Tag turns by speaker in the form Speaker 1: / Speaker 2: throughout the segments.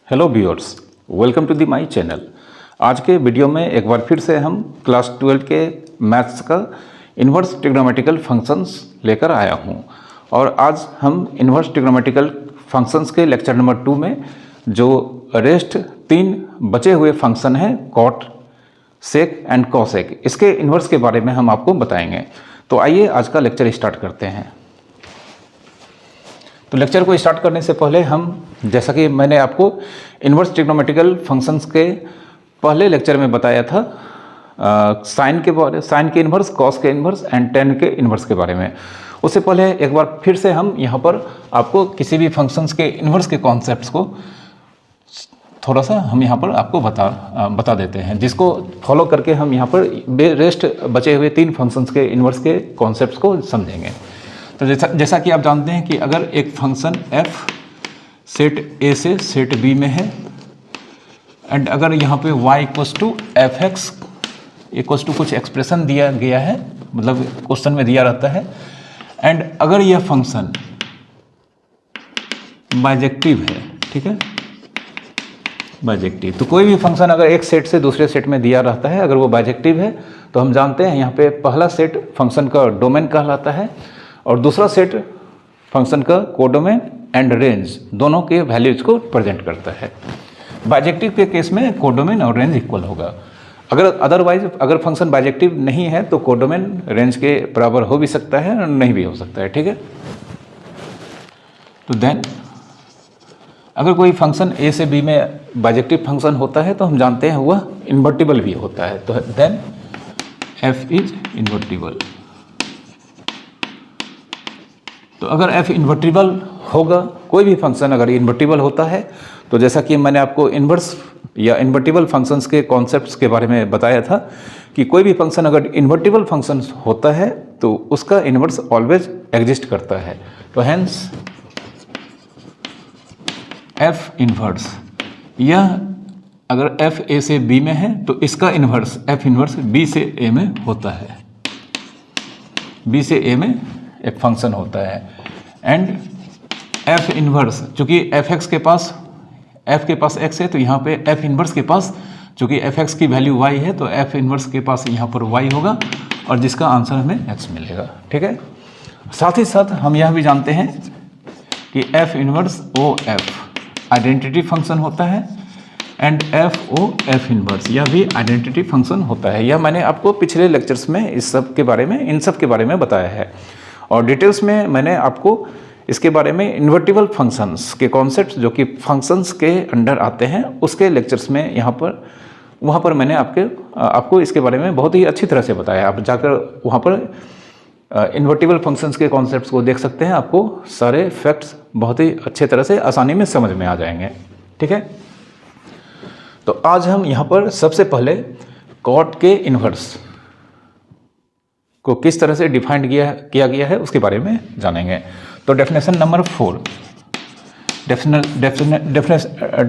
Speaker 1: Hello viewers, welcome to the my channel. आज के video में एक बार फिर से हम क्लास 12 के मैथ्स का इन्वर्स ट्रिग्नोमेट्रिकल फंक्शंस लेकर आया हूं। और आज हम इन्वर्स ट्रिग्नोमेट्रिकल फंक्शंस के लेक्चर नंबर 2 में जो रेस्ट 3 बचे हुए फंक्शन हैं कॉट, सेक एंड कॉसेक, इसके इन्वर्स के बारे में हम आपको बताएंगे। तो आइए आज का लेक्चर स्टार्ट करते हैं। तो लेक्चर को स्टार्ट करने से पहले हम, जैसा कि मैंने आपको इन्वर्स ट्रिग्नोमेट्रिकल फंक्शंस के पहले लेक्चर में बताया था, साइन के इन्वर्स, कॉस के इन्वर्स एंड टेन के इन्वर्स के बारे में। उससे पहले एक बार फिर से हम यहाँ पर आपको किसी भी फंक्शंस के इन्वर्स के कॉन्सेप्ट्स को थोड़ा सा हम यहाँ पर आपको बता देते हैं, जिसको फॉलो करके हम यहाँ पर रेस्ट बचे हुए 3 फंक्शंस के इन्वर्स के कॉन्सेप्ट्स को समझेंगे। तो जैसा कि आप जानते हैं कि अगर एक फंक्शन f सेट A से सेट B में है एंड अगर यहाँ पे y equals to f x equals to कुछ एक्सप्रेशन दिया गया है, मतलब क्वेश्चन में दिया रहता है, एंड अगर यह फंक्शन बाइजेक्टिव है, ठीक है, बाइजेक्टिव, तो कोई भी फंक्शन अगर एक सेट से दूसरे सेट में दिया रहता है, अगर वो बाइजेक्टिव है तो हम जानते हैं यहाँ पे पहला सेट फंक्शन का डोमेन कहलाता है और दूसरा सेट फंक्शन का कोडोमेन एंड रेंज दोनों के वैल्यूज को प्रेजेंट करता है। बाइजेक्टिव के केस में कोडोमेन और रेंज इक्वल होगा। अगर फंक्शन बाइजेक्टिव नहीं है तो कोडोमेन रेंज के बराबर हो भी सकता है और नहीं भी हो सकता है, ठीक है। तो देन अगर कोई फंक्शन A से B में बाइजेक्टिव फंक्शन होता है तो हम जानते हैं वह इन्वर्टिबल भी होता है। तो देन f इज इन्वर्टिबल। तो अगर f इन्वर्टिबल होगा, कोई भी फंक्शन अगर इन्वर्टिबल होता है, तो जैसा कि मैंने आपको इन्वर्स या इन्वर्टिबल फंक्शंस के कॉन्सेप्ट्स के बारे में बताया था कि कोई भी फंक्शन अगर इन्वर्टिबल फंक्शन होता है तो उसका इन्वर्स ऑलवेज एग्जिस्ट करता है। तो हेंस f इन्वर्स, यह अगर f A से B में है तो इसका इन्वर्स f इन्वर्स B से A में होता है, B से A में एक फंक्शन होता है। एंड f इन्वर्स, चूँकि f के पास x है तो यहाँ पे f इन्वर्स के पास, चूँकि f की वैल्यू y है तो f इन्वर्स के पास यहाँ पर y होगा और जिसका आंसर हमें x मिलेगा, ठीक है। साथ ही साथ हम यह भी जानते हैं कि f inverse OF identity function होता है एंड f इन्वर्स यह भी आइडेंटिटी फंक्शन होता है। यह मैंने आपको पिछले लेक्चर्स में इन सब के बारे में बताया है और डिटेल्स में मैंने आपको इसके बारे में इन्वर्टिबल फंक्शंस के कॉन्सेप्ट्स जो कि फंक्शंस के अंडर आते हैं उसके लेक्चर्स में वहाँ पर मैंने आपको इसके बारे में बहुत ही अच्छी तरह से बताया। आप जाकर वहाँ पर इन्वर्टिबल फंक्शंस के कॉन्सेप्ट्स को देख सकते हैं, आपको सारे फैक्ट्स बहुत ही अच्छे तरह से आसानी में समझ में आ जाएंगे, ठीक है। तो आज हम यहाँ पर सबसे पहले कॉट के इन्वर्स को किस तरह से डिफाइंड किया गया है उसके बारे में जानेंगे। तो डेफिनेशन नंबर 4,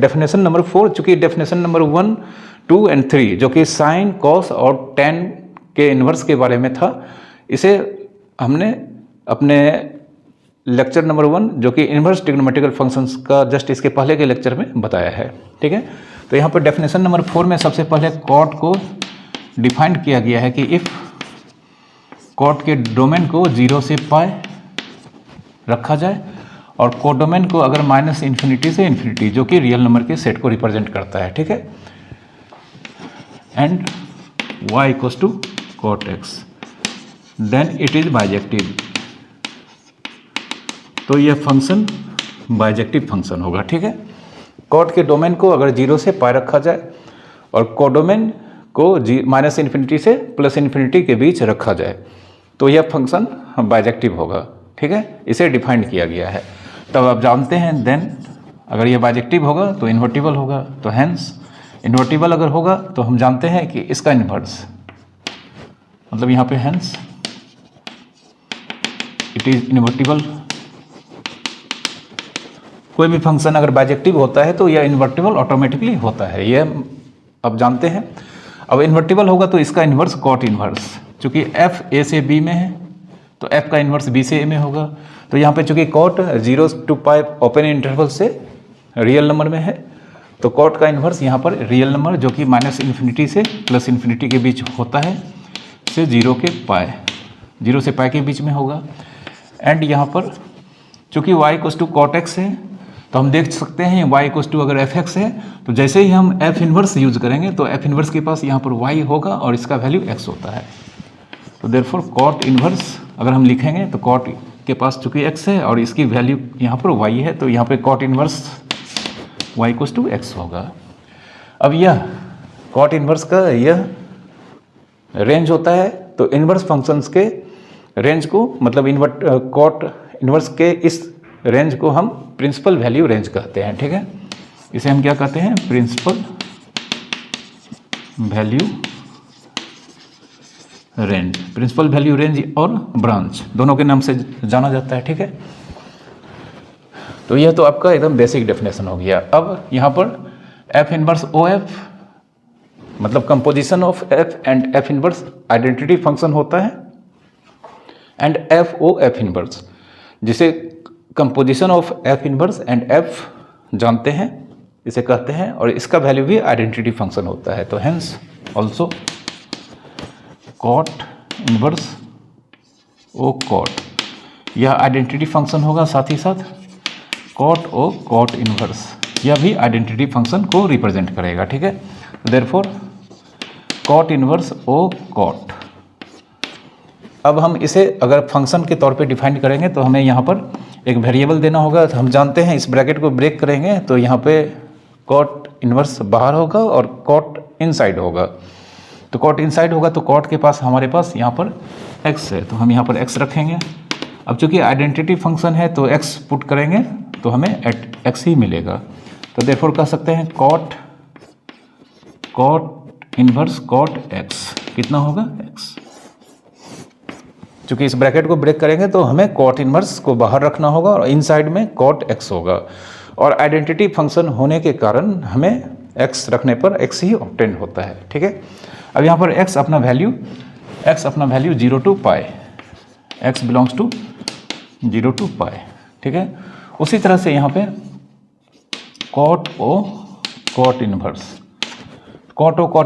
Speaker 1: डेफिनेशन नंबर 4, चूँकि डेफिनेशन नंबर 1, 2 एंड 3 जो कि साइन, कॉस और टेन के इन्वर्स के बारे में था, इसे हमने अपने लेक्चर नंबर 1 जो कि इन्वर्स ट्रिग्नोमेट्रिकल फंक्शंस का जस्ट इसके पहले के लेक्चर में बताया है, ठीक है। तो यहाँ पर डेफिनेशन नंबर 4 में सबसे पहले कॉट को डिफाइंड किया गया है कि इफ़ कॉट के डोमेन को 0 से पाई रखा जाए और कोडोमेन को अगर -∞ से इन्फिनिटी जो कि रियल नंबर के सेट को रिप्रेजेंट करता है, ठीक है, and y equals to cot x, then it is bijective. तो यह फंक्शन बाइजेक्टिव फंक्शन होगा, ठीक है। कॉट के डोमेन को अगर 0 से पाई रखा जाए और कोडोमेन को -∞ से +∞ के बीच रखा जाए तो यह फंक्शन बाइजेक्टिव होगा, ठीक है। इसे डिफाइंड किया गया है। तब आप जानते हैं देन अगर यह बाइजेक्टिव होगा तो इन्वर्टिबल होगा। तो हेंस इन्वर्टिबल अगर होगा तो हम जानते हैं कि इसका इन्वर्स, मतलब यहाँ पे हेंस इट इज इन्वर्टिबल। कोई भी फंक्शन अगर बाइजेक्टिव होता है तो यह इन्वर्टिबल ऑटोमेटिकली होता है, यह आप जानते हैं। अब इन्वर्टिबल होगा तो इसका इन्वर्स कॉट इन्वर्स, चूँकि f A से B में है तो f का इन्वर्स B से A में होगा। तो यहाँ पे चूँकि cot 0 to pi open interval से रियल नंबर में है तो कॉट का इन्वर्स यहाँ पर रियल नंबर जो कि -∞ से +∞ के बीच होता है, से 0 के पाए, 0 से पाए के बीच में होगा। एंड यहाँ पर चूँकि y = cot x है तो हम देख सकते हैं y = अगर fx है तो जैसे ही हम f इन्वर्स यूज करेंगे तो f इन्वर्स के पास यहाँ पर y होगा और इसका वैल्यू x होता है। तो देयरफॉर कॉट इन्वर्स अगर हम लिखेंगे तो कॉट के पास चूँकि x है और इसकी वैल्यू यहाँ पर y है, तो यहाँ पे कॉट इन्वर्स y = x होगा। अब यह कॉट इन्वर्स का यह रेंज होता है, तो इन्वर्स फंक्शंस के रेंज को मतलब कॉट इन्वर्स के इस रेंज को हम प्रिंसिपल वैल्यू रेंज कहते हैं। ठीक है, इसे हम क्या कहते हैं? Principal value range. Principal value range और ब्रांच दोनों के नाम से जाना जाता है। ठीक है, तो यह तो आपका एकदम बेसिक डेफिनेशन हो गया। अब यहाँ पर f इनवर्स OF मतलब composition of f and f inverse identity function होता है, एंड f इनवर्स जिसे composition of f inverse and f जानते हैं, इसे कहते हैं, और इसका वैल्यू भी आइडेंटिटी फंक्शन होता है। तो हेंस ऑल्सो कॉट इनवर्स ओ कॉट यह आइडेंटिटी फंक्शन होगा, साथ ही साथ कॉट ओ कॉट इनवर्स यह भी आइडेंटिटी फंक्शन को रिप्रेजेंट करेगा। ठीक है, देयरफॉर कॉट इनवर्स ओ कॉट। अब हम इसे अगर फंक्शन के तौर पे डिफाइन करेंगे तो हमें यहाँ पर एक वेरिएबल देना होगा। तो हम जानते हैं इस ब्रैकेट को ब्रेक करेंगे तो यहाँ पे कॉट इनवर्स बाहर होगा और कॉट इनसाइड होगा। तो कॉट इनसाइड होगा तो कॉट के पास हमारे पास यहाँ पर x है, तो हम यहाँ पर x रखेंगे। अब चूंकि आइडेंटिटी फंक्शन है तो x पुट करेंगे तो हमें x ही मिलेगा। तो देयरफॉर कह सकते हैं कॉट इनवर्स कॉट x कितना होगा? x। चूंकि इस ब्रैकेट को ब्रेक करेंगे तो हमें कॉट इनवर्स को बाहर रखना होगा और इनसाइड में कॉट x होगा, और आइडेंटिटी फंक्शन होने के कारण हमें x रखने पर x ही ऑब्टेन होता है। ठीक है, अब यहाँ पर x अपना value 0 to pi, x belongs to 0 to pi. ठीक है, उसी तरह से यहाँ पे कॉट ओ कॉट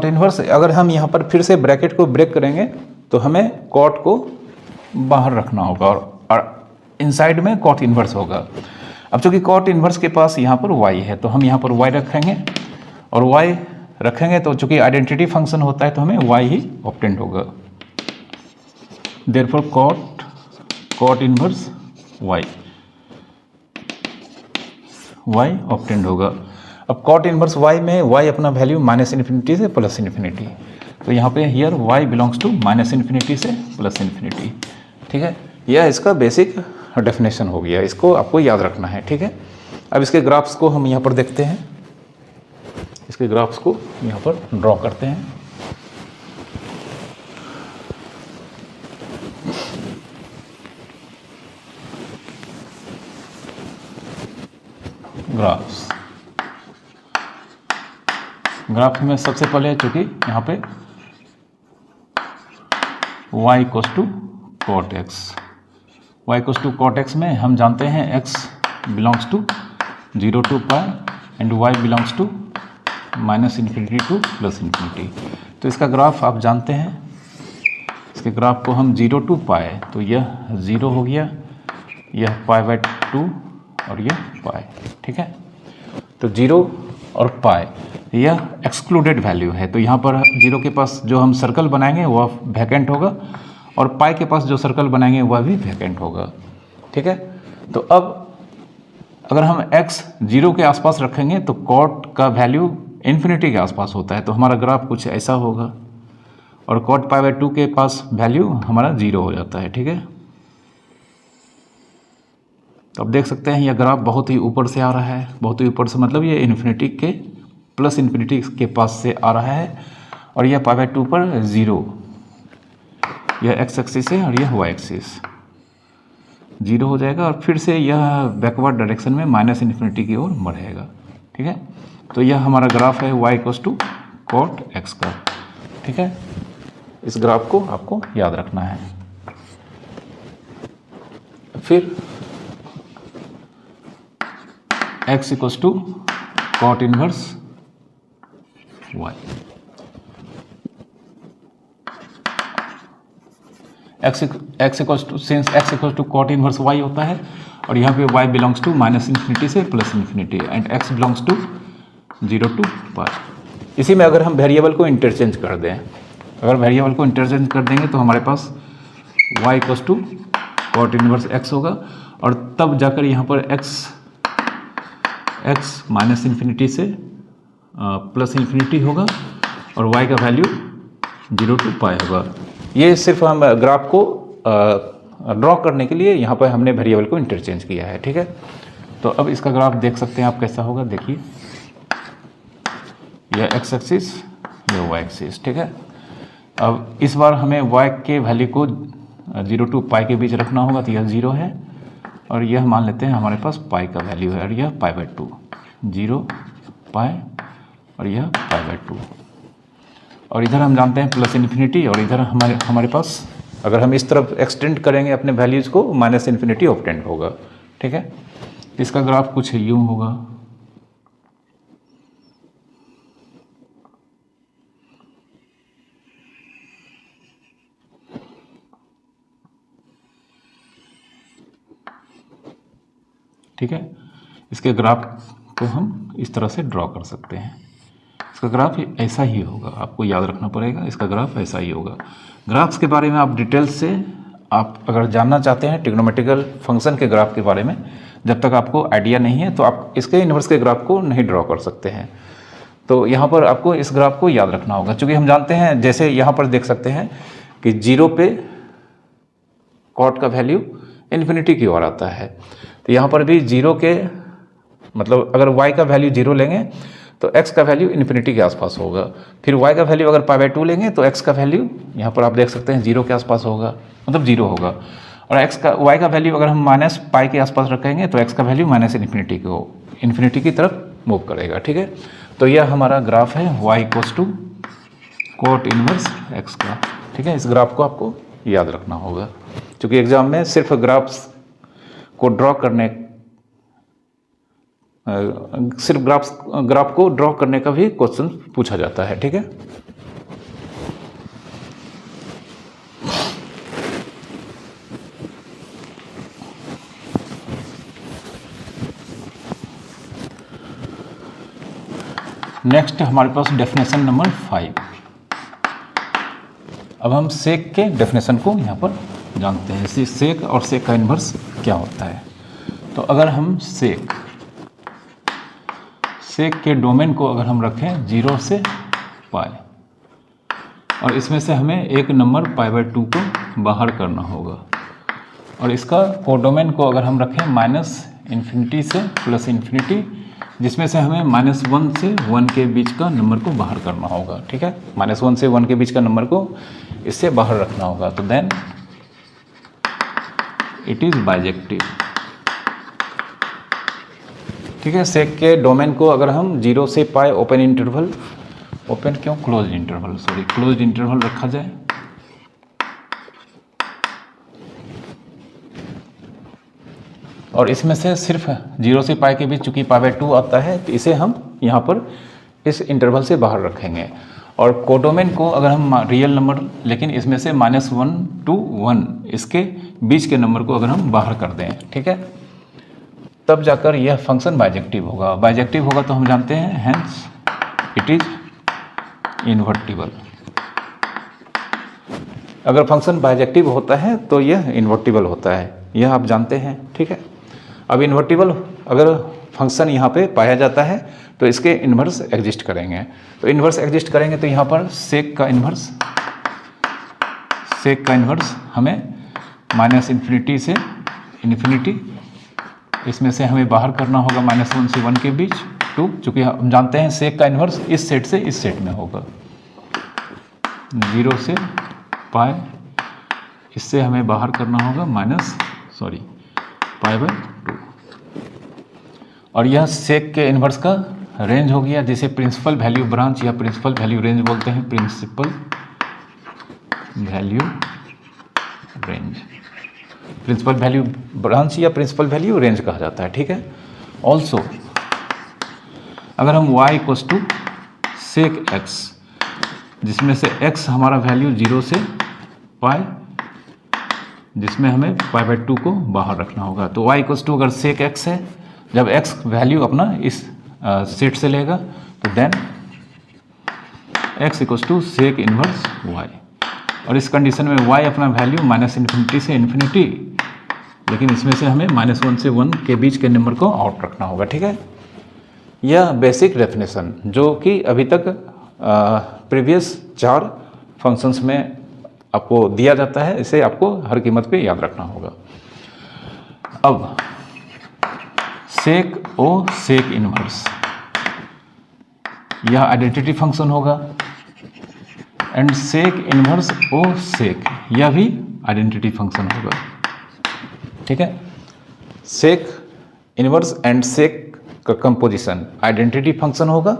Speaker 1: इनवर्स अगर हम यहाँ पर फिर से ब्रैकेट को ब्रेक करेंगे तो हमें कॉट को बाहर रखना होगा और इनसाइड में कॉट इनवर्स होगा। अब चूंकि कॉट इनवर्स के पास यहाँ पर y है तो हम यहाँ पर y रखेंगे, और y रखेंगे तो चूंकि आइडेंटिटी फंक्शन होता है तो हमें y ही ऑब्टेंड होगा। Therefore cot inverse y obtained होगा। अब कॉट इनवर्स y में y अपना वैल्यू -∞ से +∞, तो यहाँ पे हियर y बिलोंग्स टू -∞ से +∞। ठीक है, यह इसका बेसिक डेफिनेशन हो गया, इसको आपको याद रखना है। ठीक है, अब इसके ग्राफ्स को हम यहाँ पर देखते हैं, इसके ग्राफ्स को यहाँ पर ड्रॉ करते हैं। ग्राफ में सबसे पहले चूंकि यहाँ पे y = cot x में हम जानते हैं x belongs to 0 to pi and y belongs to -∞ to +∞। तो इसका ग्राफ आप जानते हैं, इसके ग्राफ को हम 0 to पाई, तो यह 0 हो गया, यह π/2 और यह पाई। ठीक है, तो 0 और पाई यह एक्सक्लूडेड वैल्यू है, तो यहाँ पर 0 के पास जो हम सर्कल बनाएंगे वह वैकेंट होगा और पाई के पास जो सर्कल बनाएंगे वह भी वैकेंट होगा। ठीक है, तो अब अगर हम x 0 के आसपास रखेंगे तो कॉट का वैल्यू इन्फिनिटी के आसपास होता है, तो हमारा ग्राफ कुछ ऐसा होगा, और कॉट π/2 के पास वैल्यू हमारा 0 हो जाता है। ठीक है, तो अब देख सकते हैं यह ग्राफ बहुत ही ऊपर से आ रहा है, बहुत ही ऊपर से मतलब ये इन्फिनिटी के +∞ के पास से आ रहा है, और यह π/2 पर 0, यह x एक्सिस है और यह y एक्सिस 0 हो जाएगा, और फिर से यह बैकवर्ड डायरेक्शन में -∞ की ओर बढ़ेगा। ठीक है, तो यह हमारा ग्राफ है y = cot x का। ठीक है, इस ग्राफ को आपको याद रखना है। फिर x = cot inverse y. X equals to, since x equals to cot inverse y होता है, और यहाँ पे y belongs to minus infinity से plus infinity, and x belongs to 0 to pi. इसी में अगर हम वेरिएबल को इंटरचेंज कर दें, अगर वेरिएबल को इंटरचेंज कर देंगे तो हमारे पास y equals to cot inverse x होगा, और तब जाकर यहाँ पर x माइनस इन्फिनिटी से प्लस इन्फिनिटी होगा, और y का वैल्यू 0 to पाई होगा। ये सिर्फ हम ग्राफ को ड्रॉ करने के लिए यहाँ पर हमने वेरिएबल को इंटरचेंज किया है, ठीक है। तो अब इसका ग्राफ देख सकते हैं आप कैसा होगा, देखिए यह x एक्सिस, यह y एक्सिस, ठीक है। अब इस बार हमें y के वैल्यू को 0 to पाई के बीच रखना होगा, तो यह 0 है, और यह मान लेते हैं हमारे पास पाई का वैल्यू है, और यह π/2, 0 पाई, और यह π/2, और इधर हम जानते हैं प्लस इन्फिनिटी, और इधर हमारे पास अगर हम इस तरफ एक्सटेंड करेंगे अपने वैल्यूज़ को, माइनस इन्फिनिटी ऑब्टेंड होगा, ठीक है। इसका ग्राफ कुछ यूँ होगा, ठीक है। इसके ग्राफ को हम इस तरह से ड्रॉ कर सकते हैं। इसका ग्राफ ऐसा ही होगा, आपको याद रखना पड़ेगा, इसका ग्राफ ऐसा ही होगा। ग्राफ्स के बारे में आप डिटेल से आप अगर जानना चाहते हैं ट्रिग्नोमेट्रिकल फंक्शन के ग्राफ के बारे में, जब तक आपको आइडिया नहीं है तो आप इसके इन्वर्स के ग्राफ को नहीं ड्रॉ कर सकते हैं। तो यहाँ पर आपको इस ग्राफ को याद रखना होगा, क्योंकि हम जानते हैं, जैसे यहाँ पर देख सकते हैं कि 0 पे कॉट का वैल्यू इन्फिनिटी की ओर आता है, तो यहाँ पर भी 0 के मतलब अगर y का वैल्यू 0 लेंगे तो x का वैल्यू इन्फिनिटी के आसपास होगा, फिर y का वैल्यू अगर π/2 लेंगे तो x का वैल्यू यहाँ पर आप देख सकते हैं 0 के आसपास होगा, मतलब 0 होगा, और y का वैल्यू अगर हम माइनस पाई के आसपास रखेंगे तो x का वैल्यू माइनस इन्फिनिटी की तरफ मूव करेगा, ठीक है। तो यह हमारा ग्राफ है y equals to cot inverse x का, ठीक है। इस ग्राफ को आपको याद रखना होगा, क्योंकि एग्जाम में सिर्फ ग्राफ्स को ड्रॉ करने सिर्फ ग्राफ को ड्रॉ करने का भी क्वेश्चन पूछा जाता है, ठीक है। नेक्स्ट हमारे पास डेफिनेशन नंबर 5। अब हम सेक के डेफिनेशन को यहाँ पर जानते हैं, सेक और सेक का इन्वर्स क्या होता है। तो अगर हम सेक के डोमेन को अगर हम रखें 0 से पाई, और इसमें से हमें एक नंबर π/2 को बाहर करना होगा, और इसका कोडोमेन को अगर हम रखें माइनस इन्फिनिटी से प्लस इन्फिनिटी, जिसमें से हमें -1 से 1 के बीच का नंबर को बाहर करना होगा, ठीक है। -1 से 1 के बीच का नंबर को इससे बाहर रखना होगा, तो देन इट इज़ बाइजेक्टिव, ठीक है। सेक के डोमेन को अगर हम 0 से पाई क्लोज इंटरवल रखा जाए, और इसमें से सिर्फ 0 से पाई के बीच चूंकि π/2 आता है, तो इसे हम यहाँ पर इस इंटरवल से बाहर रखेंगे, और कोडोमेन को अगर हम रियल नंबर, लेकिन इसमें से -1 to 1 इसके बीच के नंबर को अगर हम बाहर कर दें, ठीक है, तब जाकर यह फंक्शन बाइजेक्टिव होगा। बाइजेक्टिव होगा तो हम जानते हैं हेंस इट इज इन्वर्टिबल। अगर फंक्शन बाइजेक्टिव होता है तो यह इन्वर्टिबल होता है, यह आप जानते हैं, ठीक है। अब इन्वर्टिबल अगर फंक्शन यहाँ पे पाया जाता है तो इसके इन्वर्स एग्जिस्ट करेंगे, तो इन्वर्स एग्जिस्ट करेंगे तो यहाँ पर सेक का इन्वर्स हमें माइनस इन्फिनिटी से इन्फिनिटी, इसमें से हमें बाहर करना होगा -1 से 1 के बीच 2, चूँकि हम जानते हैं सेक का इन्वर्स इस सेट से इस सेट में होगा, 0 से पाई, इससे हमें बाहर करना होगा π/2, और यह सेक के इन्वर्स का रेंज हो गया, जिसे प्रिंसिपल वैल्यू ब्रांच या प्रिंसिपल वैल्यू रेंज बोलते हैं, प्रिंसिपल वैल्यू ब्रांच या प्रिंसिपल वैल्यू रेंज कहा जाता है, ठीक है। ऑल्सो अगर हम y equals to sec x, जिसमें से x हमारा वैल्यू 0 से पाई, जिसमें हमें π/2 को बाहर रखना होगा। तो y इक्वल्स टू अगर सेक x है, जब x वैल्यू अपना इस सेट से लेगा तो then x equals to sec inverse y, और इस कंडीशन में y अपना वैल्यू -∞ से इन्फिनिटी, लेकिन इसमें से हमें -1 से 1 के बीच के नंबर को आउट रखना होगा। ठीक है, यह बेसिक डेफिनेशन जो कि अभी तक प्रीवियस 4 फंक्शंस में आपको दिया जाता है, इसे आपको हर कीमत पे याद रखना होगा। अब सेक ओ सेक इनवर्स, यह आइडेंटिटी फंक्शन होगा, एंड सेक इनवर्स ओ सेक, यह भी आइडेंटिटी फंक्शन होगा। ठीक है, सेक इनवर्स एंड सेक का कंपोजिशन आइडेंटिटी फंक्शन होगा,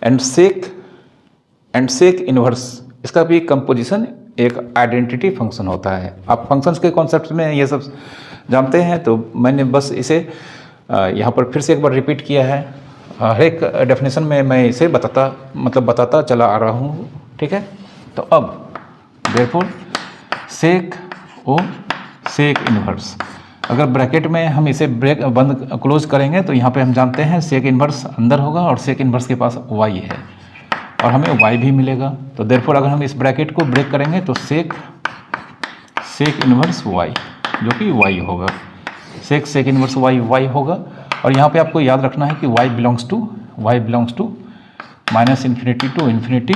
Speaker 1: एंड सेक इनवर्स इसका भी कंपोजिशन एक आइडेंटिटी फंक्शन होता है। आप फंक्शंस के कॉन्सेप्ट में ये सब जानते हैं, तो मैंने बस इसे यहाँ पर फिर से एक बार रिपीट किया है। हर एक डेफिनेशन में मैं इसे बताता चला आ रहा हूँ। ठीक है, तो अब देयरफॉर सेक ओ सेक इनवर्स, अगर ब्रैकेट में हम इसे क्लोज करेंगे तो यहाँ पे हम जानते हैं सेक इनवर्स अंदर होगा और सेक इनवर्स के पास y है और हमें y भी मिलेगा। तो देयरफॉर अगर हम इस ब्रैकेट को ब्रेक करेंगे तो सेक इनवर्स y, जो कि y होगा, सेक इनवर्स y होगा। और यहाँ पे आपको याद रखना है कि y belongs to -∞ to infinity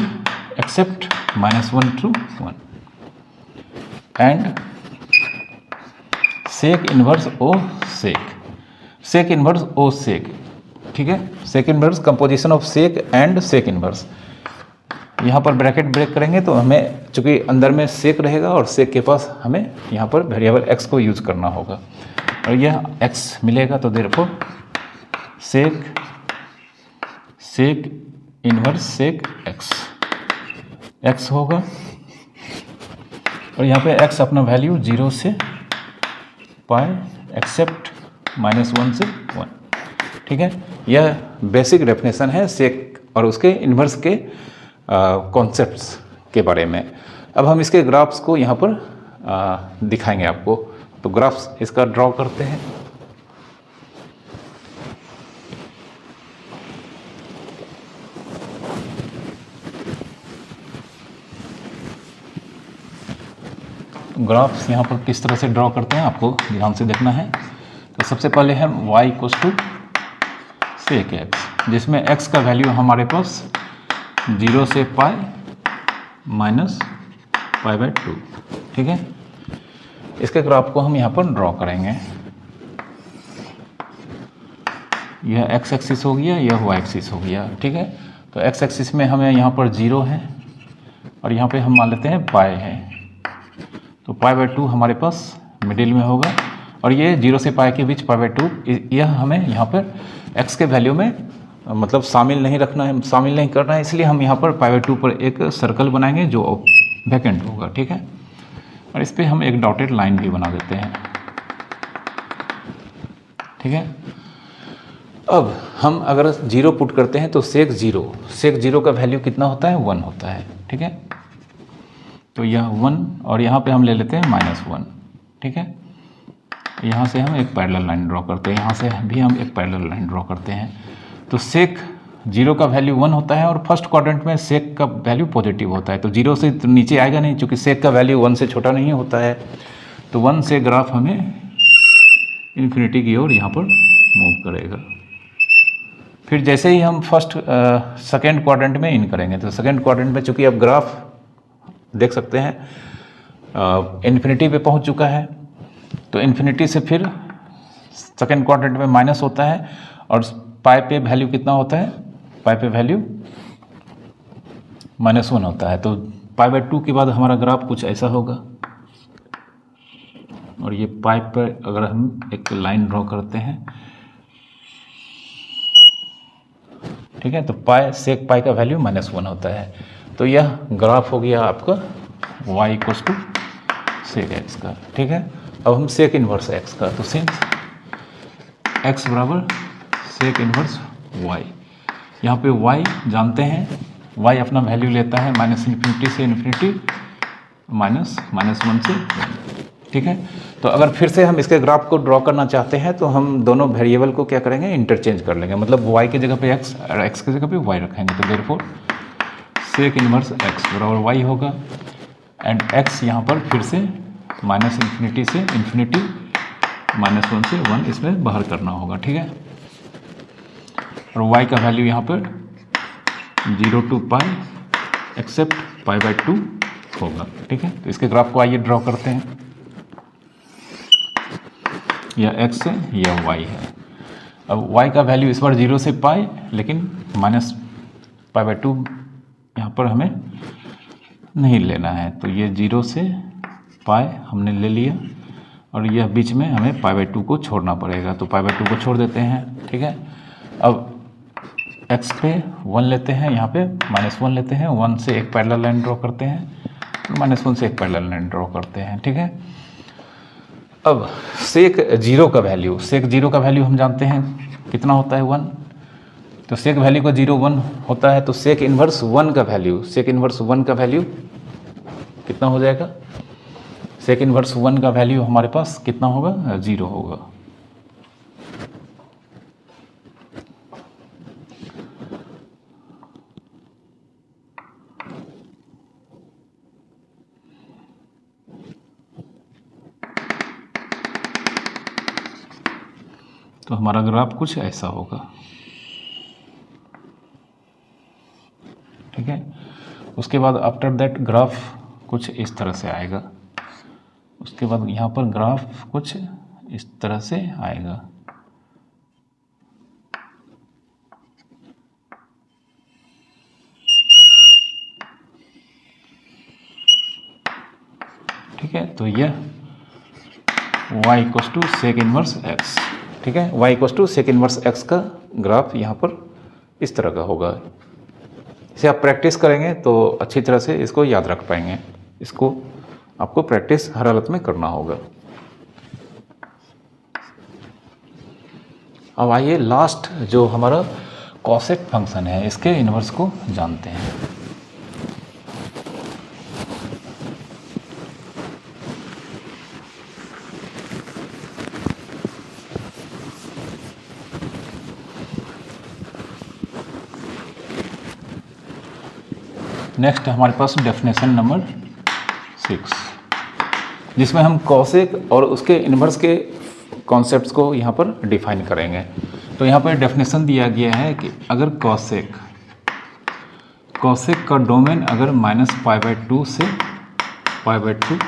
Speaker 1: except -1 to 1, and sec inverse o sec. ठीक है, sec inverse composition of sec and sec inverse. यहाँ पर ब्रैकेट ब्रेक करेंगे तो हमें चूंकि अंदर में सेक रहेगा और सेक के पास हमें यहाँ पर वेरिएबल x को यूज करना होगा और यह x मिलेगा। तो therefore sec inverse sec x होगा, और यहाँ पे x अपना वैल्यू 0 से पाई एक्सेप्ट -1 से 1। ठीक है, यह बेसिक डेफिनेशन है सेक और उसके इन्वर्स के कॉन्सेप्ट्स के बारे में। अब हम इसके ग्राफ्स को यहाँ पर दिखाएंगे आपको। तो ग्राफ्स इसका ड्रॉ करते हैं। ग्राफ्स यहाँ पर किस तरह से ड्रॉ करते हैं आपको ध्यान से देखना है। तो सबसे पहले हम y equals to sec x, जिसमें x का वैल्यू हमारे पास 0 से पाई -π/2। ठीक है, इसके ग्राफ को हम यहाँ पर ड्रॉ करेंगे। यह x एक्सिस हो गया, यह y एक्सिस हो गया। ठीक है, तो x एक्सिस में हमें यहाँ पर 0 है और यहाँ पे हम मान लेते हैं पाई है, तो π/2 हमारे पास मिडिल में होगा, और ये 0 से पाई के बीच π/2, यह हमें यहाँ पर x के वैल्यू में मतलब शामिल नहीं करना है, इसलिए हम यहाँ पर π/2 पर एक सर्कल बनाएंगे जो वैकेंट होगा। ठीक है, और इस पर हम एक डॉटेड लाइन भी बना देते हैं। ठीक है, अब हम अगर 0 पुट करते हैं तो सेक 0 का वैल्यू कितना होता है, 1 होता है। ठीक है, तो यह 1 और यहाँ पे हम ले लेते हैं -1। ठीक है, यहाँ से हम एक पैरेलल लाइन ड्रॉ करते हैं, यहाँ से भी हम एक पैरेलल लाइन ड्रॉ करते हैं। तो सेक 0 का वैल्यू 1 होता है और फर्स्ट क्वाड्रेंट में सेक का वैल्यू पॉजिटिव होता है, तो 0 से तो नीचे आएगा नहीं, क्योंकि सेक का वैल्यू 1 से छोटा नहीं होता है। तो 1 से ग्राफ हमें इन्फिनिटी की ओर यहाँ पर मूव करेगा। फिर जैसे ही हम सेकेंड क्वाड्रेंट में इन करेंगे, तो सेकेंड क्वाड्रेंट में चूँकि अब ग्राफ देख सकते हैं इन्फिनिटी पे पहुँच चुका है, तो इन्फिनिटी से फिर सेकेंड क्वाड्रेंट में माइनस होता है, और पाई पे वैल्यू कितना होता है, पाई पे वैल्यू -1 होता है। तो π/2 के बाद हमारा ग्राफ कुछ ऐसा होगा, और ये पाई पर अगर हम एक लाइन ड्रॉ करते हैं, ठीक है, तो सेक पाई का वैल्यू -1 होता है। तो यह ग्राफ हो गया आपका y equals to sec x का। ठीक है, अब हम सेक इनवर्स x का, तो सिंस x बराबर सेक इनवर्स y, यहाँ पे y जानते हैं, y अपना वैल्यू लेता है -∞ से इन्फिनिटी, -1 से 1, ठीक है। तो अगर फिर से हम इसके ग्राफ को ड्रॉ करना चाहते हैं तो हम दोनों वेरिएबल को क्या करेंगे, इंटरचेंज कर लेंगे, मतलब y की जगह पे x और x की जगह पे y रखेंगे। तो देयरफॉर सेक इनवर्स x बराबर y होगा, एंड x यहाँ पर फिर से -∞ से इन्फिनिटी, -1 से 1 इसमें बाहर करना होगा, ठीक है। और y का वैल्यू यहाँ पर 0 to π एक्सेप्ट π/2 होगा, ठीक है। तो इसके ग्राफ को आइए ड्रॉ करते हैं। यह x है, यह y है। अब y का वैल्यू इस बार 0 से π, लेकिन -π/2 यहाँ पर हमें नहीं लेना है, तो ये 0 से π हमने ले लिया, और यह बीच में हमें π/2 को छोड़ना पड़ेगा, तो π/2 को छोड़ देते हैं, ठीक है। अब x पे 1 लेते हैं, यहाँ पे -1 लेते हैं, 1 से एक पैरेलल लाइन ड्रॉ करते हैं, -1 से एक पैरेलल लाइन ड्रॉ करते हैं, ठीक है। अब सेक 0 का वैल्यू हम जानते हैं कितना होता है, 1। तो सेक वैल्यू का 0 1 होता है, तो सेक इन्वर्स 1 का वैल्यू कितना हो जाएगा, सेक इन्वर्स 1 का वैल्यू हमारे पास कितना होगा, 0 होगा। तो हमारा ग्राफ कुछ ऐसा होगा, ठीक है। उसके बाद आफ्टर दैट ग्राफ कुछ इस तरह से आएगा, उसके बाद यहाँ पर ग्राफ कुछ इस तरह से आएगा, ठीक है। तो यह y = सेक इनवर्स x, ठीक है। y = सेक इनवर्स x का ग्राफ यहाँ पर इस तरह का होगा। इसे आप प्रैक्टिस करेंगे तो अच्छी तरह से इसको याद रख पाएंगे। इसको आपको प्रैक्टिस हर हालत में करना होगा। अब आइए लास्ट जो हमारा कॉसेक फंक्शन है, इसके इन्वर्स को जानते हैं। नेक्स्ट हमारे पास डेफिनेशन नंबर 6, जिसमें हम कॉसेक और उसके इन्वर्स के कॉन्सेप्ट्स को यहाँ पर डिफाइन करेंगे। तो यहाँ पर डेफिनेशन दिया गया है कि अगर कॉसेक का डोमेन अगर -π/2 से π/2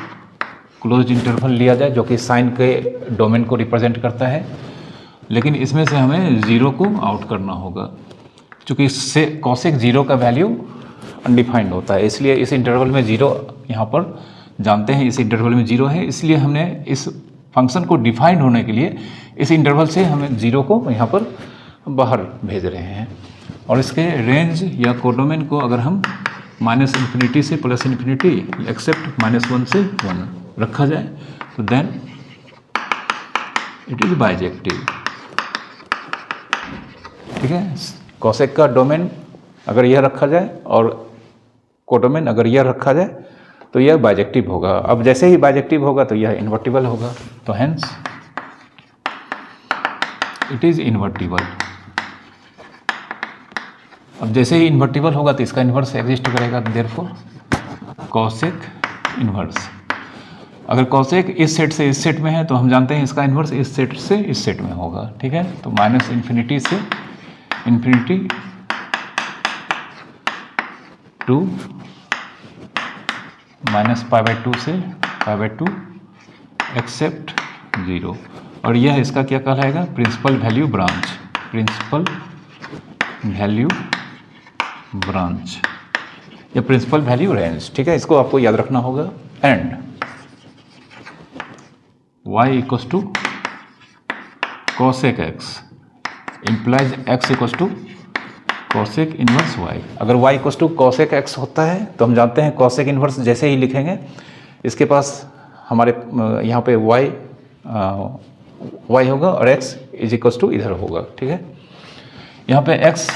Speaker 1: क्लोज इंटरवल लिया जाए, जो कि साइन के डोमेन को रिप्रेजेंट करता है, लेकिन इसमें से हमें 0 को आउट करना होगा, क्योंकि इससे कॉसेक 0 का वैल्यू अनडिफाइंड होता है, इसलिए इस इंटरवल में 0 यहाँ पर जानते हैं, इस इंटरवल में 0 है, इसलिए हमने इस फंक्शन को डिफाइंड होने के लिए इस इंटरवल से हमें 0 को यहाँ पर बाहर भेज रहे हैं। और इसके रेंज या कोडोमेन को अगर हम -∞ से +∞ एक्सेप्ट -1 से 1 रखा जाए, तो देन इट इज बाइजेक्टिव, ठीक है। कॉसेक का डोमेन अगर यह रखा जाए और कोडोमेन अगर यह रखा जाए तो यह बाइजेक्टिव होगा। अब जैसे ही बाइजेक्टिव होगा तो यह इन्वर्टिबल होगा, तो हेंस इट इज इन्वर्टिबल। अब जैसे ही इन्वर्टिबल होगा तो इसका इन्वर्स एग्जिस्ट करेगा, देयरफॉर कॉसेक इन्वर्स। अगर कॉसेक इस सेट से इस सेट में है तो हम जानते हैं इसका इन्वर्स इस सेट से इस सेट में होगा, ठीक है। तो -∞ से इन्फिनिटी टू -π/2 से π/2 एक्सेप्ट 0, और यह इसका क्या कहलाएगा, प्रिंसिपल वैल्यू ब्रांच या प्रिंसिपल वैल्यू रेंज, ठीक है। इसको आपको याद रखना होगा। And y = cosec x implies x = cosec inverse y। अगर y = cosec x होता है तो हम जानते हैं cosec इनवर्स जैसे ही लिखेंगे, इसके पास हमारे यहाँ पे y होगा और x = इधर होगा, ठीक है। यहाँ पे x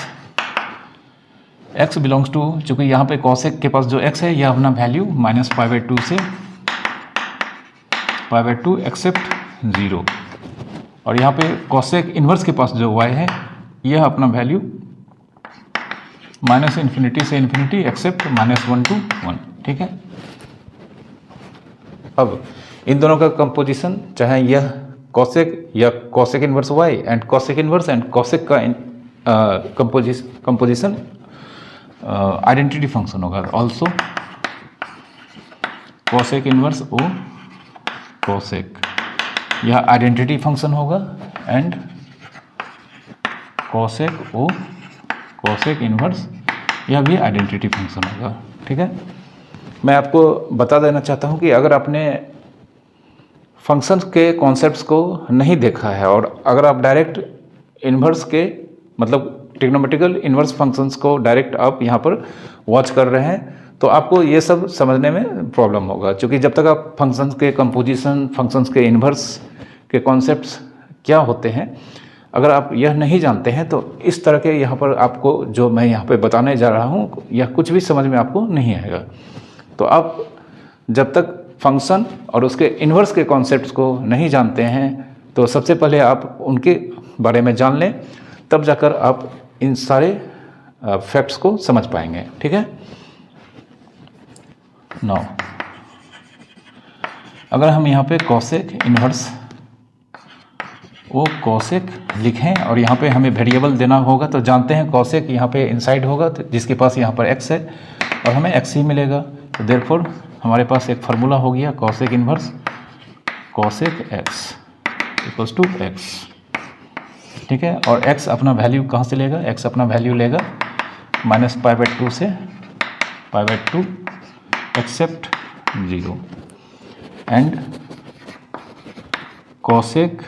Speaker 1: x बिलोंग्स टू, चूँकि यहाँ पे कॉसेक के पास जो x है यह अपना वैल्यू -π/2 से π/2 एक्सेप्ट 0, और यहाँ पे कॉसेक इन्वर्स के पास जो y है यह अपना वैल्यू -∞ से ∞ एक्सेप्ट -1 to 1, ठीक है। अब इन दोनों का कंपोजिशन, चाहे यह कॉसेक या cosec inverse y and cosec inverse and cosec का कंपोजिशन आइडेंटिटी फंक्शन होगा। Also cosec inverse o cosec यह आइडेंटिटी फंक्शन होगा, and cosec o cosec inverse यह भी आइडेंटिटी फंक्शन होगा, ठीक है। मैं आपको बता देना चाहता हूँ कि अगर आपने फंक्शंस के कॉन्सेप्ट्स को नहीं देखा है और अगर आप डायरेक्ट इन्वर्स के मतलब ट्रिग्नोमेट्रिकल इन्वर्स फंक्शंस को डायरेक्ट आप यहाँ पर वॉच कर रहे हैं तो आपको ये सब समझने में प्रॉब्लम होगा, क्योंकि जब तक आप फंक्शंस के कंपोजिशन, फंक्शंस के इन्वर्स के कॉन्सेप्ट्स क्या होते हैं, अगर आप यह नहीं जानते हैं तो इस तरह के यहाँ पर आपको जो मैं यहाँ पे बताने जा रहा हूँ यह कुछ भी समझ में आपको नहीं आएगा। तो आप जब तक फंक्शन और उसके इन्वर्स के कॉन्सेप्ट्स को नहीं जानते हैं तो सबसे पहले आप उनके बारे में जान लें, तब जाकर आप इन सारे फैक्ट्स को समझ पाएंगे, ठीक है। नाउ अगर हम यहाँ पे कॉसेक इन्वर्स वो कॉसेक लिखें और यहाँ पे हमें वेरिएबल देना होगा, तो जानते हैं कॉसेक यहाँ पे इनसाइड होगा तो जिसके पास यहाँ पर x है और हमें x ही मिलेगा, तो देयरफॉर हमारे पास एक फार्मूला हो गया cosec inverse cosec x equals to x, ठीक है। और x अपना वैल्यू कहाँ से लेगा, x अपना वैल्यू लेगा -π/2 से π/2 except 0, and cosec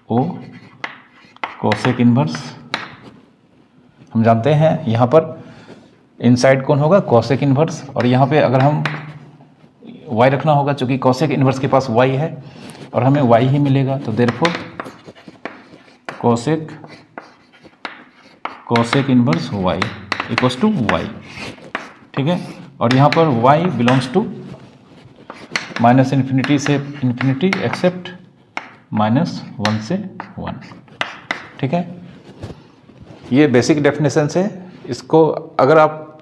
Speaker 1: o cosec inverse हम जानते हैं यहाँ पर इनसाइड कौन होगा, कॉसेक इन्वर्स, और यहाँ पे अगर हम y रखना होगा चूँकि कॉसेक इन्वर्स के पास y है और हमें y ही मिलेगा, तो therefore cosec inverse y equals to y, ठीक है। और यहाँ पर y बिलोंग्स टू -∞ से ∞ एक्सेप्ट -1 से 1, ठीक है। ये बेसिक डेफिनेशन है। इसको अगर आप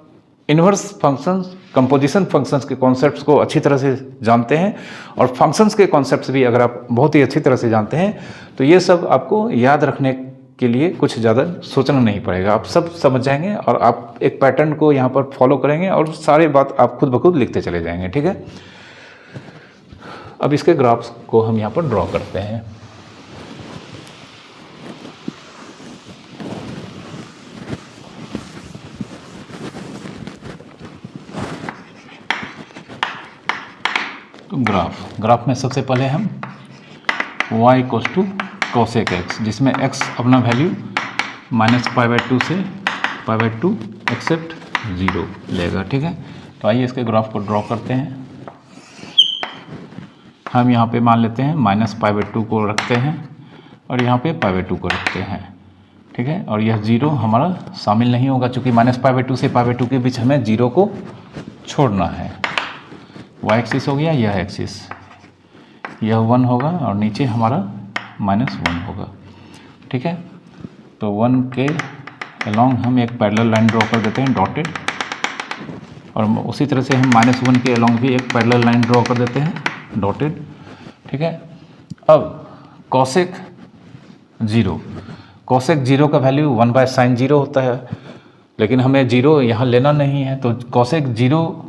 Speaker 1: इन्वर्स फंक्शंस, कंपोजिशन फंक्शंस के कॉन्सेप्ट्स को अच्छी तरह से जानते हैं और फंक्शंस के कॉन्सेप्ट्स भी अगर आप बहुत ही अच्छी तरह से जानते हैं तो ये सब आपको याद रखने के लिए कुछ ज़्यादा सोचना नहीं पड़ेगा, आप सब समझ जाएंगे और आप एक पैटर्न को यहाँ पर फॉलो करेंगे और सारी बात आप खुद ब खुद लिखते चले जाएंगे, ठीक है। अब इसके ग्राफ्स को हम यहाँ पर ड्रॉ करते हैं। तो ग्राफ में सबसे पहले हम y equals to cosec x, जिसमें x अपना वैल्यू -π/2 से π/2 एक्सेप्ट 0 लेगा, ठीक है। तो आइए इसके ग्राफ को ड्रॉ करते हैं। हम यहाँ पे मान लेते हैं -π/2 को रखते हैं और यहाँ पे π/2 को रखते हैं, ठीक है। और यह 0 हमारा शामिल नहीं होगा क्योंकि -π/2 से π/2 के बीच हमें 0 को छोड़ना है। y एक्सिस हो गया, यह एक्सिस, यह 1 होगा और नीचे हमारा -1 होगा, ठीक है। तो 1 के अलॉन्ग हम एक पैरेलल लाइन ड्रॉ कर देते हैं डॉटेड, और उसी तरह से हम -1 के अलॉन्ग भी एक पैरेलल लाइन ड्रॉ कर देते हैं डॉटेड, ठीक है। अब कॉसेक 0 का वैल्यू 1/sin0 होता है, लेकिन हमें 0 यहाँ लेना नहीं है, तो कॉसेक 0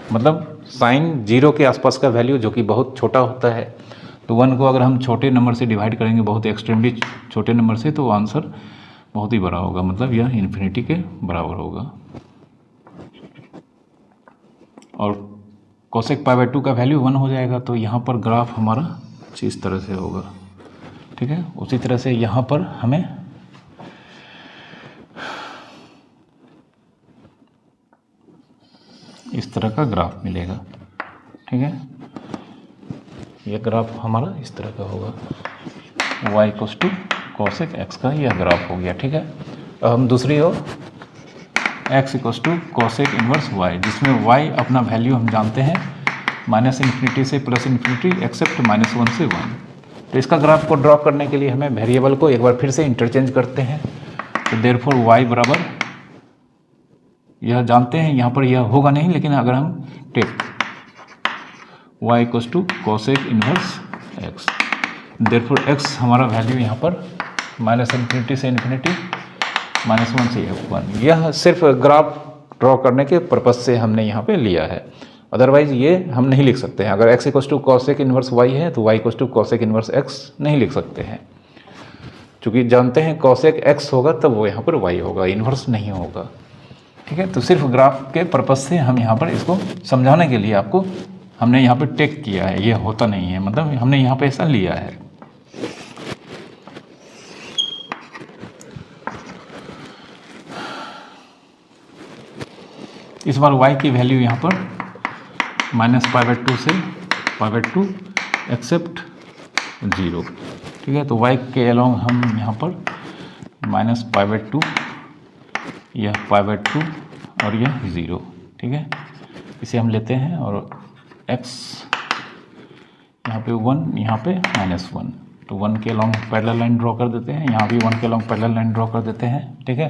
Speaker 1: मतलब sin 0 के आसपास का वैल्यू जो कि बहुत छोटा होता है, तो 1 को अगर हम छोटे नंबर से डिवाइड करेंगे, बहुत एक्सट्रीमली छोटे नंबर से, तो आंसर बहुत ही बड़ा होगा, मतलब यह इन्फिनिटी के बराबर होगा। और कॉसेक π/2 का वैल्यू 1 हो जाएगा, तो यहाँ पर ग्राफ हमारा कुछ इस तरह से होगा, ठीक है। उसी तरह से यहाँ पर हमें इस तरह का ग्राफ मिलेगा, ठीक है। यह ग्राफ हमारा इस तरह का होगा, y equals to cosec x का यह ग्राफ हो गया, ठीक है। अब हम दूसरी ओर x equals to cosec inverse y, जिसमें y अपना वैल्यू हम जानते हैं -∞ से +∞ एक्सेप्ट -1 से 1। तो इसका ग्राफ को ड्रॉ करने के लिए हमें वेरिएबल को एक बार फिर से इंटरचेंज करते हैं। तो देयरफॉर y बराबर, यह जानते हैं यहाँ पर यह होगा नहीं, लेकिन अगर हम take y equals to cosec inverse x, therefore x हमारा वैल्यू यहाँ पर -∞ से ∞, -1 से 1। यह सिर्फ ग्राफ ड्रॉ करने के पर्पज़ से हमने यहाँ पे लिया है, अदरवाइज ये हम नहीं लिख सकते हैं। अगर x equals to cosec inverse y है तो y equals to cosec inverse x नहीं लिख सकते हैं, क्योंकि जानते हैं कॉसेक x होगा तब वो यहाँ पर y होगा, इन्वर्स नहीं होगा। ठीक है, तो सिर्फ ग्राफ के पर्पज़ से हम यहाँ पर इसको समझाने के लिए आपको हमने यहाँ पर टेक किया है, ये होता नहीं है, मतलब हमने यहाँ पे ऐसा लिया है। इस बार y की वैल्यू यहाँ पर -π/2 से π/2 एक्सेप्ट 0। ठीक है, तो y के अलोंग हम यहाँ पर -π/2, यह π/2 और यह 0। ठीक है, इसे हम लेते हैं और x यहाँ पे 1, यहाँ पे -1, तो 1 के अलोंग पैरेलल लाइन ड्रॉ कर देते हैं, यहाँ भी 1 के अलोंग पैरेलल लाइन ड्रॉ कर देते हैं। ठीक है,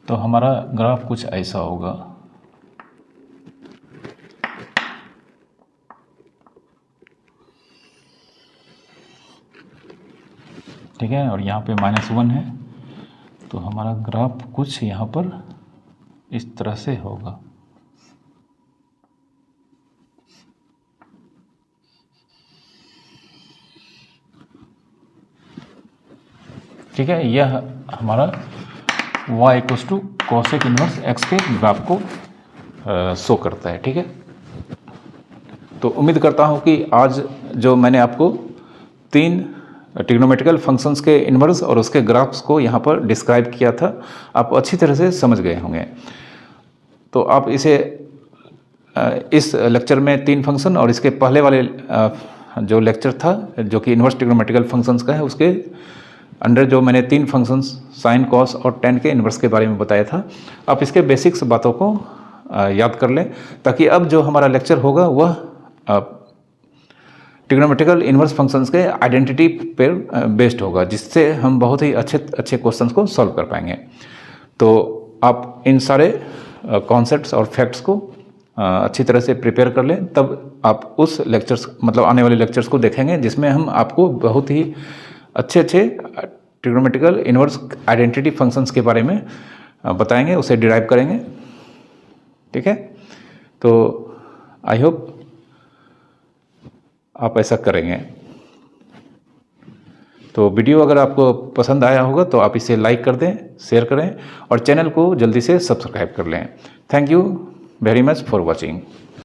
Speaker 1: तो हमारा ग्राफ कुछ ऐसा होगा। ठीक है, और यहाँ पे -1 है, तो हमारा ग्राफ कुछ यहाँ पर इस तरह से होगा। ठीक है, यह हमारा y equals to cosec inverse x के ग्राफ को शो करता है। ठीक है, तो उम्मीद करता हूँ कि आज जो मैंने आपको 3 ट्रिग्नोमेट्रिकल फंक्शंस के इन्वर्स और उसके ग्राफ्स को यहाँ पर डिस्क्राइब किया था, आप अच्छी तरह से समझ गए होंगे। तो आप इसे इस लेक्चर में 3 फंक्शन और इसके पहले वाले जो लेक्चर था जो कि इन्वर्स ट्रिग्नोमेट्रिकल फंक्शंस का है, उसके अंडर जो मैंने 3 फंक्शंस साइन, कॉस और टेन के इन्वर्स के बारे में बताया था, आप इसके बेसिक्स बातों को याद कर लें, ताकि अब जो हमारा लेक्चर होगा वह ट्रिग्नोमेट्रिकल इन्वर्स फंक्शंस के आइडेंटिटी पर बेस्ड होगा, जिससे हम बहुत ही अच्छे क्वेश्चंस को सॉल्व कर पाएंगे। तो आप इन सारे कॉन्सेप्ट्स और फैक्ट्स को अच्छी तरह से प्रिपेयर कर लें, तब आप उस लेक्चर्स मतलब आने वाले लेक्चर्स को देखेंगे जिसमें हम आपको बहुत ही अच्छे ट्रिग्नोमेट्रिकल इन्वर्स आइडेंटिटी फंक्शंस के बारे में बताएंगे, उसे डिराइव करेंगे। ठीक है, तो आई होप आप ऐसा करेंगे। तो वीडियो अगर आपको पसंद आया होगा तो आप इसे लाइक कर दें, शेयर करें और चैनल को जल्दी से सब्सक्राइब कर लें। Thank you very much for watching.